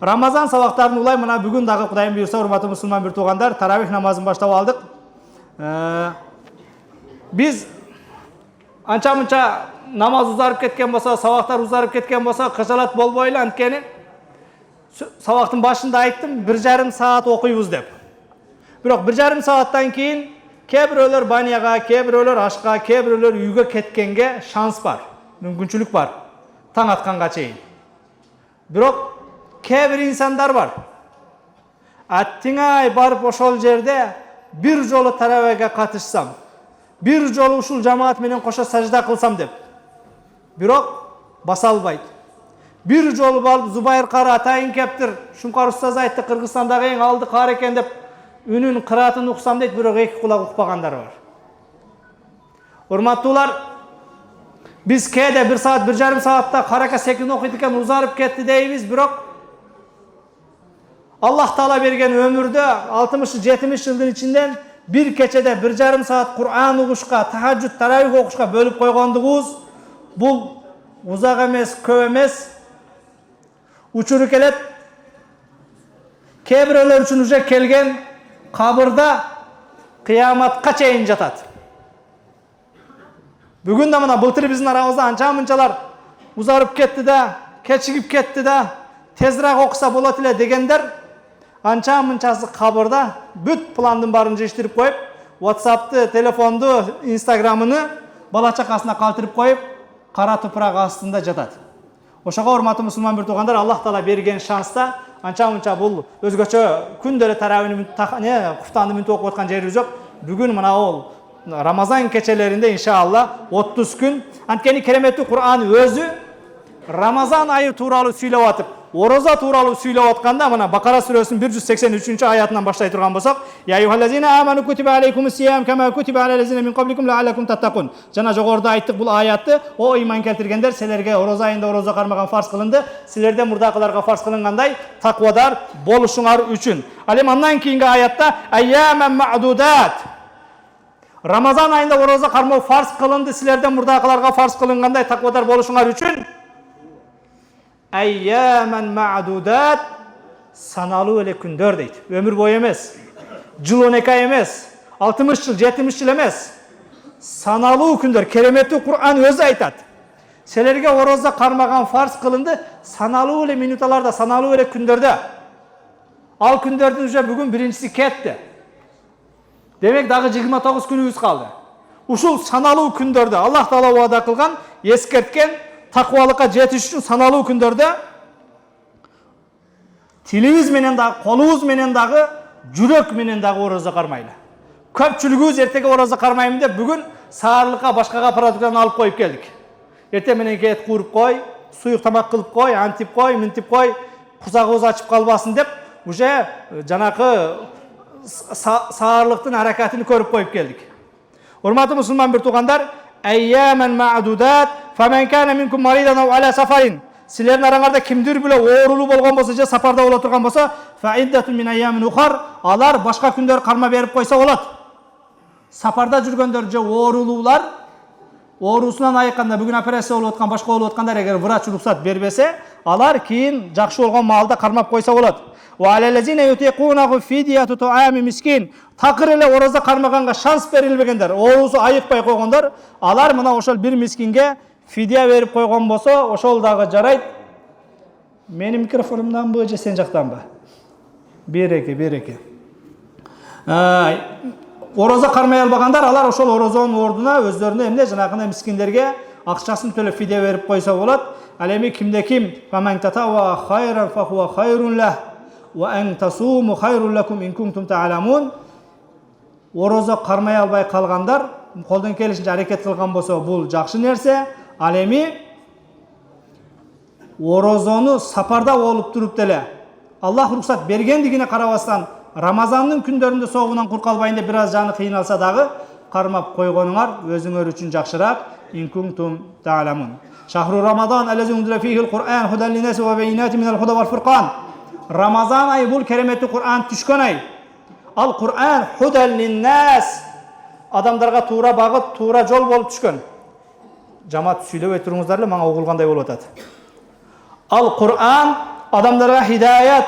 Рамазан сабактарын улай мына бүгүн дагы Кудайым буйрса, урматтуу мусулман бир туугандар, таравих намазын баштап алдык. Биз анча-мынча намаз узарып кеткен болсо, сабактар узарып кеткен болсо, кыжалат болбойлу, анткени сабактын башында айттым, 1,5 саат окуйбуз деп. Бирок 1,5 сааттан кийин кээ бирөөлөр баняга, кээ бирөөлөр ашка, кээ бирөөлөр үйгө кеткенге шанс бар, мүмкүнчүлүк бар, таң атканга чейин. Бирок кээ бир инсандар бар. Аттиңай барып ошол жерде бир жолу таравиге катышсам, бир жолу ушул жамаат менен кошо сажда кылсам деп. Бирок баса албайт. Бир жолу барып Зубайыр кары атайын кептир, Шуңкар устаз айтты, Кыргызстандагы эң алды кары экен деп үнүн кыраатын уксам дейт, бирок эки кулак укпагандар бар. Урматтуулар, биз кээде 1 саат, 1,5 саатта карака секин окуйт экен, узарып кетти дейбиз, бирок Аллах Таала берген өмүрдө 60-70 жылдын ичинден бир кечеде 1,5 саат Кур'ан угушка, тахажжуд, таравих окушка бөлүп койгондугубуз бул узак эмес, көп эмес. Учуру келет. Кээ бирөөлөр үчүн уже келген, кабырда кыяматка чейин жатат. Бүгүн да мына былтыр биздин арабызда анча-мынчалар узарып кетти да, кечигип кетти да, тезирээк окуса болот эле дегендер анча-мынчасы кабырда бүт пландын баарын жыштырып коюп, WhatsApp'ты, телефонду, Instagram'ыны бала чакасына калтырып коюп, кара тупрак астында жатат. Ошого урматтуу мусулман бир туугандар, Аллах Таала берген шанста анча-мынча бул өзгөчө күндөрү таравихни куфтанды мүнөт окуп аткан жерибиз жок. Бүгүн мына ол Рамазан кечелеринде иншалла 30 күн. Анткени кереметтүү Кур'ан өзү Рамазан айы тууралуу сүйлөп атып, ороза тууралуу сүйлөп атканда мына Бакара сүрөсүнүн 183-аятынан баштай турган болсок, я аyyuhallazina amanu kutiba alaykumus-siyam kama kutiba alallazina min qablikum la'allakum tattaqun. Жана жогоруда айттык бул аятты, о ыйман келтиргендер, силерге ороза айында ороза кармаган фарз кылынды, силерден мурдакыларга фарз кылынгандай таквадар болушуңар үчүн. Ал эми андан кийинки аятта ayyaman ma'dudat. Рамазан айында ороза кармоо фарз кылынды, силерден мурдакыларга фарз кылынгандай таквадар болушуңар үчүн. Ayyaman ma'dudat, саналуу эле күндөр дейт. Өмүр бою эмес, жыл 12 ай эмес, 60 жыл, 70 жыл эмес. Саналуу күндөр. Кереметтүү Кур'ан өзү айтат. Силерге ороза кармаган фарз кылынды, саналуу эле минуталарда, саналуу эле күндөрдө. Ал күндөрдүн уже бүгүн биринчиси кетти. Демек дагы 29 күнүбүз калды. Ушул саналуу күндөрдө Аллах Таала ваада кылган, эскерткен таквалыкка жетиш үчүн саналуу күндөрдө тилибиз менен дагы, колубуз менен дагы, жүрөк менен дагы ороза кармайлы. Көпчүлүгүбүз эртеге ороза кармайм деп бүгүн саарлыкка, башкага продукттарын алып коюп келдик. Эрте менен кет кууруп кой, суюк тамак кылып кой, антип кой, минтип кой, кузагыбыз ачып калбасын деп уже жанакы саарлыктын аракатын көрүп коюп келдик. Урматтуу мусулман бир туугандар, ayyaman ma'dudat faman kana minkum maridan aw ala safarin. Силердин араңарда кимдир биле оорулуу болгон болсо же сапарда боло турган болсо, fa'iddatun min ayyamin ukhar, алар башка күндөр карма берип койсо болот. Сапарда жүргөндөр же оорулуулар оорусунан айыкканда, бүгүн операция болуп аткан, башка болуп аткандар эгер врач уруксат бербесе, алар кийин жакшы болгон маалда кармап койсо болот. Wa alallazina yutiqunahu fidyatu ta'ami miskin. Такыр эле ороза кармаганга шанс берилбегендер, оорусу айыкпай койгондор, алар мына ошол бир мискинге фидия берип койгон болсо, ошол дагы жарайт. Менин микрофонумданбы же сен жактанбы? Береке. Ороза кармай албагандар, алар ошол орозонун ордуна өздөрүнө эмне жанагындай мискиндерге акчасын төлөп фидия берип койсо болот. Ал эми кимде ким faman tatawa khayran fa huwa khayrun lah wa an tasumu khayrun lakum in kuntum ta'lamun. Ороза кармай албай калгандар колдон келишинче аракет кылган болсо бул жакшы нерсе. Ал эми орозону сапарда болуп туруп деле Аллах уруксат бергендигине карабастан Рамазандын күндөрүндө соогунан курка албайын деп бир аз жаны кыйналса дагы кармап койгонуңар өзүңөр үчүн жакшыраак. In kuntum ta'lamun. Shahru Ramadan allazi unzila fihi al-Qur'an hudan lin-nasi wa bayyinatin min al-huda wal-furqan. Ramazan ayı bul keremetli Kur'an düşkön ay. Al Kur'an hudan lin-nas. Adamlarga tuğra bagıt, tuğra jol bolup düşkön. Jamaat süйлөп өтүрүңүздар эле, мага угулгандай болуп атат. Al Kur'an adamlarga hidayet,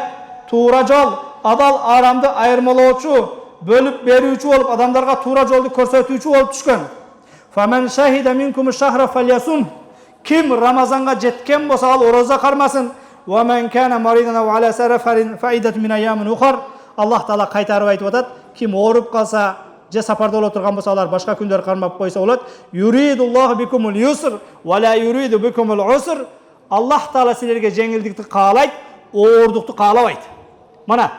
tuğra jol, adal aramdı ayırmalooçu, bölüp berүүчү bolup adamlarga tuğra joldu körсөтүүчү bolup түшкөн. Faman shahida minkum ash-shahra falyasum. Kim Ramazanga jetken bolsa al oroza karmasın. Wa man kana maridan aw ala safarin fa'idatun min ayyamin ukhar. Allah Taala kaytarып aytып атат, kim ооруп калса, же сапарда боло турган болсо алар башка күндөр кармап койсо болот. Yuridullahu bikumul yusr wa la yuridu bikumul usr. Allah Taala силерге жеңилдикти каалайт, оорукту каалабайт. Мана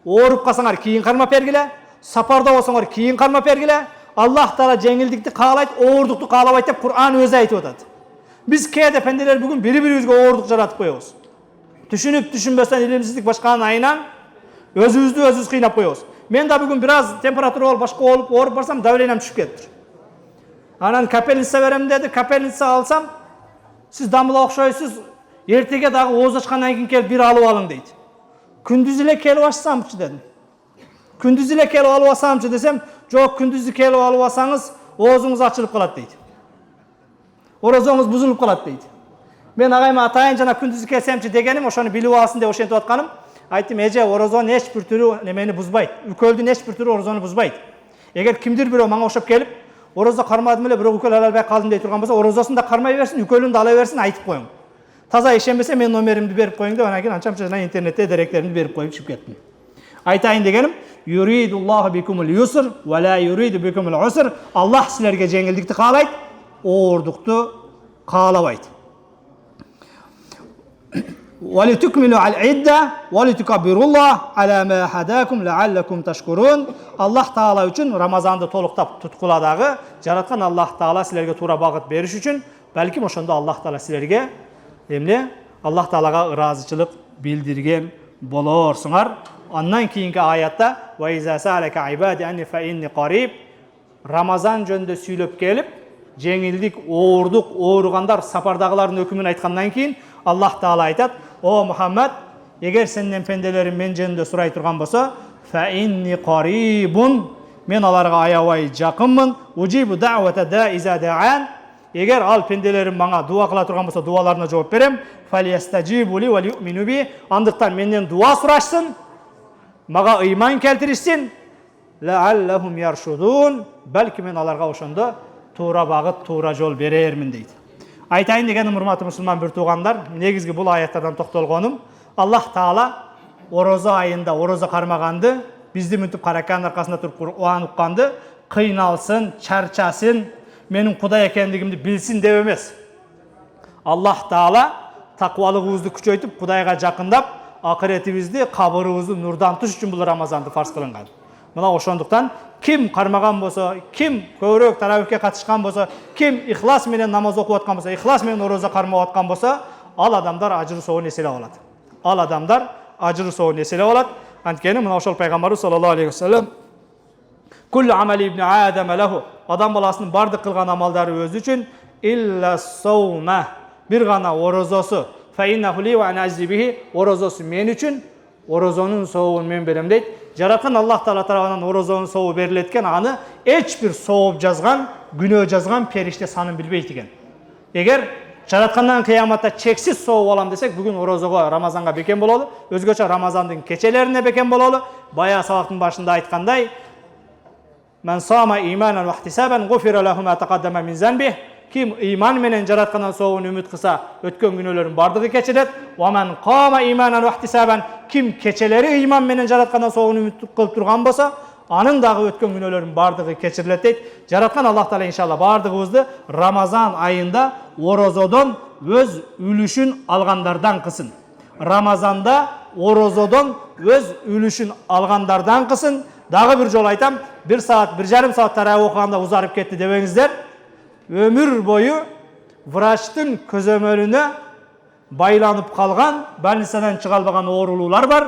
ооруп калсаңар кийин кармап бергиле, сапарда болсоңор кийин кармап бергиле. Allah Taala жеңилдикти каалайт, оорукту каалабайт деп Кур'ан өзү айтып атат. Biz keyde pendeler bugün biri-birimizge oğurduk jaratıp koyuyoruz. Düşünüp düşünbösen ilimsizlik başkanın ayınan özümüzü kıynap koyuyoruz. Men de bugün biraz temperatur olup başka olup oğurup barsam davlenem düşüp kettir. Anan kapelnitsa verem dedi, kapelnitsa alsam siz damıla okşoysuz ertege dağı oğuz açkandan keyin kelip bir alıp alın deydi. Kündüz ile kelip açsamçı dedim. Kündüz ile kelip alıp açsamçı desem, yok kündüzü kelip alıp açsanız oğuzunuz açılıp kalat deydi. Orozonuz buzulup kalat deydi. Ben ağayma atayın jana kündüzü kelsemçi degenim, oşonu bilip alsın diye oşentip atkanım. Aytım, eje orozon hiç bir türü nemeni buzbayt. Üköldün hiç bir türü orozonu buzbayt. Eğer kimdir biri bana oşap gelip, oroza karmadım ele, bir üköl alalbay kaldım diye turgan bolsa, orozosun da karmay versin, ükölünü de alaversin, aytıp koyun. Taza işenbese men nomerimdi berip koyun da, onakin ançam internette direklerini berip koyup çıkıp kettim. Aytayın degenim, yuridullahu bikumul yusr ve la yuridu bikumul usr. Allah silerge jеңилдикти kaalayt, oğurduktu kalabayt. وَلِتُكْمِلُوا عَلْى الْعِدَّةِ وَلِتُكَبِّرُوا اللّٰهَ عَلَى مَا هَدَاكُمْ لَعَلَّكُمْ تَشْكُرُونَ. Allah Taala üçün Ramazanды toluktap tutkuladagı jaratkan Allah Taala silerge tuğra bagıt beriş üçün belki oşonda Allah Taala silerge emle Allah Taalaga ırazıçılık bildirgen bolorsuңar. Ondan keyinki ayatta وَاِذَا سَأَلَكَ عِبَادِ اَنِّ فَاِنِّ قَرِيبٌ. Ramazan jönde süylöp gelip жеңилдик, оордук, ооругандар сапардагылардын өкүмүн айткандан кийин Allah Taala айтат: "О Muhammed, эгер сенден пенделерим мен жөнүндө сурай турган болсо, fa inni qaribun, men аларга аябай жакынмын, ujибу da'wata da'iza da'an." Эгер ал пенделерим мага дуа кыла турган болсо, дуаларына жооп берем. "Falyastajибу ли ва лию'мину би." Андыктан менден дуа сурашсын, мага ыйман келтиришсин. "La'allahum yarshudun." Belki men аларга ошондо тура багыт, тура жол берермин дейт. Айтайын дегеним, урматтуу мусулман bir туугандар, негизги бул аяттардан токтолгонум, Аллах Таала ороза айында ороза кармаганды, бизди мүнтүп каракан аркасында туруп Кур'ан укканды, кыйналсын, чарчасын, менин Кудай экендигимди билсин деп эмес. Аллах Таала таквалыгыбызды күчөйтүп, Кудайга жакындап, акыретибизди, кабырыбызды нурдантыш үчүн бул Рамазанды фарз кылынган. Мына ошондуктан kim karmagan bolsa, kim kövrök tarawihke katışkan bolsa, kim ihlas menен namaz okup atkan bolsa, ihlas menен oroza karmap atkan bolsa, al adamlar ajrı soğun esele alat. Al adamlar ajrı soğun esele alat. Antkeni mına oşol Peygamberimiz sallallahu aleyhi ve sellem kullu amali ibn Adem lahu. Adam balasının bardık kılgan amaldары özü üçün illa sawma. Bir gana orozosu. Fa innahu li wa ana ajzi bihi. Orozosu men üçün, orozonun soğuğunu men berem deyt. Жаратқан Аллах Таала тарабынан орозонун сообу берилеткен, аны эч бир сооп жазган, күнөө жазган периште санын билбейт экен. Эгер жараткандан кыяматта чексиз сооп алам десек, бүгүн орозого, Рамазанга бекен бололу, өзгөчө Рамазандын кечелерине бекен бололу. Бая сабактын башында айткандай, "Мен сама иманан ва ихтисабан гуфира лаху ма тaqaddama min zanbi." Kim iman menен жараткандан сообун үмүт кылса, өткөн күнөөлөрүн бардыгы кечирет. "Ва мен qama imanan ва ihtisaban." Kim keçeleri iman menен жараткандан сообун үмүт кылып турган болсо, анын дагы өткөн күнөөлөрүн бардыгы кечирилет дейт. Жараткан Аллах Таала иншалла бардыгыбызды Рамазан айында орозодон өз үлүшүн алгандардан кылсын. Рамазанда орозодон өз үлүшүн алгандардан кылсын. Дагы бир жолу айтам, 1 саат, 1,5 саат таrawih окуганда узарып кетти дебеңиздер. Ömür boyu vraçtın közömölüne baylanıp kalgan, больницадан çıga albagan oğrulular var,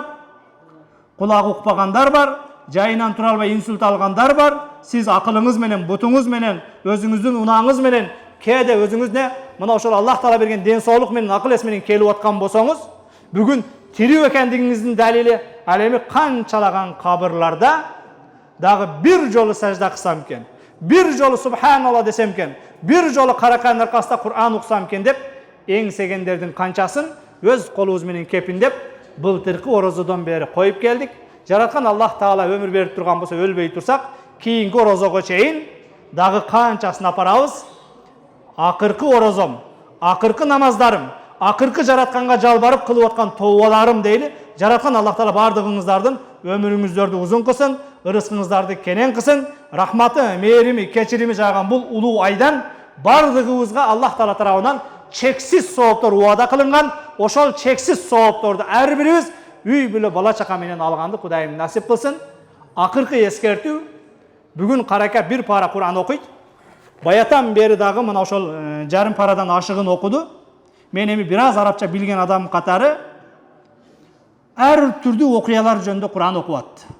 kulak ukpaganlar var, jayынан tura albay insult alganlar var. Siz akılınız menen, butunuz menen, özünüzün unağınız menen, kede özünüz ne? Mına oşol Allah Taala bergen den soğluk menen, akıl es menen kelip atkan bolsoңuz, bugün tiriw ekendigiňizdin dalili alemi kançalagan kabırlarda dagı bir jolu sajda kılsam eken, bir jolu subhanallah desem eken, bir jolu karakan arkasında Kur'an uksam eken dep, eň segenlerдің kançaсын өз колубуз менен кепиндеп былтыркы орозодон бери коюп келдик. Жараткан Аллах Таала өмүр берип турган болсо өлбөй турсак, кийинки орозого чейин дагы канчасын апарабыз. Акыркы орозом, акыркы намаздарым, акыркы жаратканга жалбарып кылып аткан тообаларым дейли. Жараткан Аллах Таала бардыгыңыздардын өмүрүңүздөрдү узун кылсын, ырыскыңыздарды кенен кылсын, рахматы, мээрими, кечирими жаган бул улуу айдан бардыгыбызга Аллах Таала тарабынан чексиз сооптор уада кылынган. Ошол чексиз соопторду ар бирибиз үй бүлө бала чака менен алганды Кудайым насип кылсын. Акыркы эскертүү, бүгүн карака бир пара Кур'ан окуйт. Баятан бери дагы мына ошол жарым парадан ашыгын окуду. Мен эми бир аз арабча билген адам катары ар түрдүү окуялар жөнүндө Кур'ан окуп атты.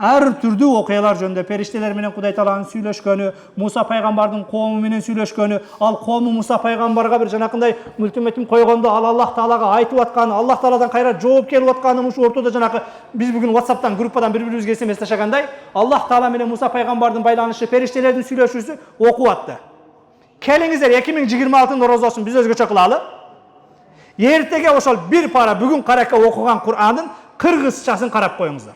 Ар түрдүү окуялар жөнүндө периштелер менен Кудай Тааланын сүйлөшкөнү, Муса пайгамбардын коому менен сүйлөшкөнү, ал коому Муса пайгамбарга бир жанакындай мультиметим койгондо ал Аллах Таалага айтып атканы, Аллах Тааладан кайра жооп келип атканы, ушу ортодо жанакы биз бүгүн WhatsApp'тан группадан бири-бирибизге SMS ташагандай, Аллах Таала менен Муса пайгамбардын байланышы, периштелердин сүйлөшүүсү окуп атты. Келиңиздер 2026 орозосун биз өзгөчө кылалы. Эртеге ошол бир пара бүгүн карака окуган Кур'андын кыргызчасын карап коюңуздар.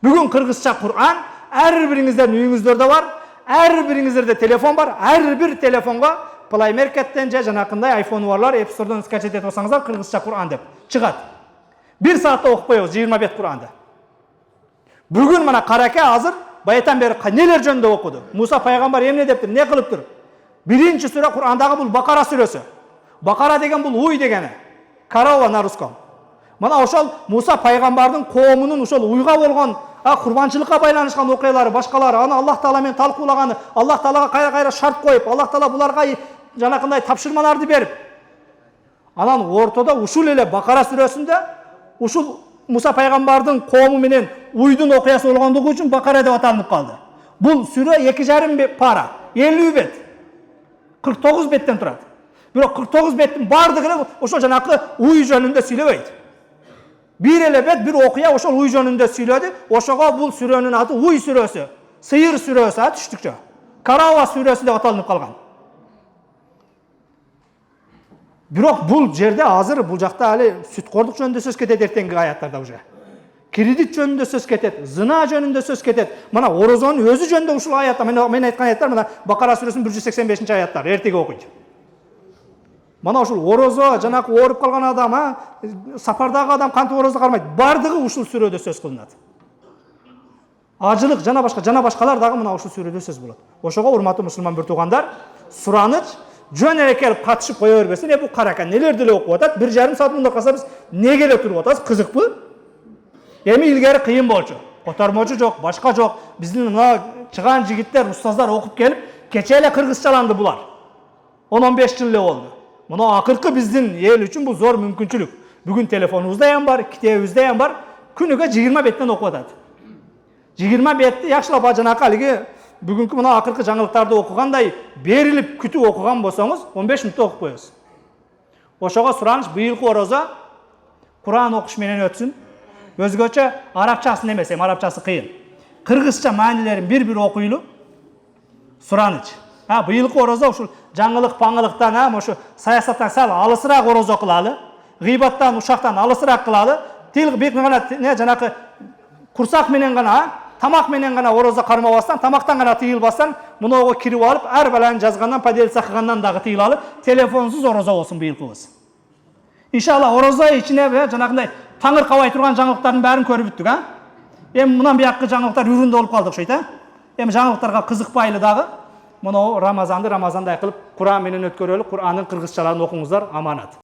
Бүгүн кыргызча Кур'ан ар бириңиздердин үйүңүздөрдө бар, ар бириңиздерде телефон бар, ар бир телефонго Play Market'ten же жанакындай iPhone барлар App Store'дан скачать этип алсаңыздар кыргызча Кур'ан деп чыгат. Бир саатта окуп коебуз 20 бет Кур'анды. Бүгүн мына карака азыр баятан бери нелер жөнүндө окуду. Муса пайгамбар эмне дептир, не кылыптыр? Биринчи сура Кур'андагы бул Бакара сүрөсү. Бакара деген бул уй дегени. Корова на русском. Мына ошол Муса пайгамбардын коомунун ошол уйга болгон курбанчылыкка байланышкан окуялары, башкалары, аны Аллах Таала менен талкуулаганы, Аллах Таалага кайра шарт коюп, Аллах Таала буларга жанакындай тапшырмаларды берип. Анан ортодо ушул эле Бакара сүрөсүндө ушул Муса пайгамбардын коому менен уйдун окуясы болгондугу үчүн Бакара деп аталып калды. Бул сүрө 2,5 пара, 50 бет. 49 беттен турат. Бирок 49 беттин бардыгы эле ошол жанакы уй жөнүндө сүйлөбөйт. Бир эле бет бир окуя ошол уй жөнүндө сүйлөдү. Ошого бул сүрөнүн аты уй сүрөсү, сыйыр сүрөсү, түштүкчө. Корова сүрөсү деп аталып калган. Бирок бул жерде азыр бул жакта али сүткордук жөнүндө сөз кетет эртеңки аяттарда уже. Кредит жөнүндө сөз кетет, зына жөнүндө сөз кетет. Мына орозонун өзү жөнүндө ушул аятта мен айткан аяттар мына Бакара сүрөсүнүн 185-аяттар эртеге окуйт. Мана ушул орозо, жанакы ооруп калган адам, сапардагы адам кантип орозо кармайт, бардыгы ушул сүрөдө сөз кылынат. Ажылык жана башкалар дагы мына ушул сүрөдө сөз болот. Ошого урматтуу мусулман бир туугандар, сураныч жөн эле келип катышып кое бербесин. Бул карака нелер деле окуп атат, 1,5 саат мында калса биз неге эле туруп атабыз, кызыкпы? Эми илгери кыйын болчу. Котормочу жок, башка жок. Биздин мына чыган жигиттер, устаздар окуп келип, кече эле кыргызчаланды булар. 10-15 жыл эле болду. Мына акыркы биздин эл үчүн бул зор мүмкүнчүлүк. Бүгүн телефонубузда ham бар, китебибизде ham бар. Күнүгө 20 беттен окуп атат. 20 бетти жакшылап жанакы алиги бүгүнкү мына акыркы жаңылыктарды окугандай берилип күтүп окуган болсоңуз 15 мүнөттө окуп коесуз. Ошого сураныч быйылкы орозо Кур'ан окуш менен өтсүн. Өзгөчө арабчасын эмес, арабчасы кыйын. Кыргызча маанилерин бир-бир окуйлу. Сураныч. Быйылкы орозо ушул жаңылык паңылыктан, ошо саясаттан сал алысыраак орозо кылалы, гыйбаттан, ушактан алысыраак кылалы, тил бек гана жанакы курсак менен гана, тамак менен гана орозо кармабастан, тамактан гана тыйылбастан, мунуга кирип алып, ар баланы жазгандан, поделиться кылгандан дагы тыйылалы, телефонсуз орозо болсун быйылкыбыз. Иншалла орозо ичине жанакындай таңыр кабай турган жаңылыктардын баарын көрүп бүттүк, Эми мындан буяккы жаңылыктар үрүндө болуп калды окшойт, Эми жаңылыктарга кызыкпайлы дагы. Мына Рамазанды Рамазандай кылып Кур'ан менен өткөрөлү, Кур'андын кыргызчаларын окуңуздар, аманат.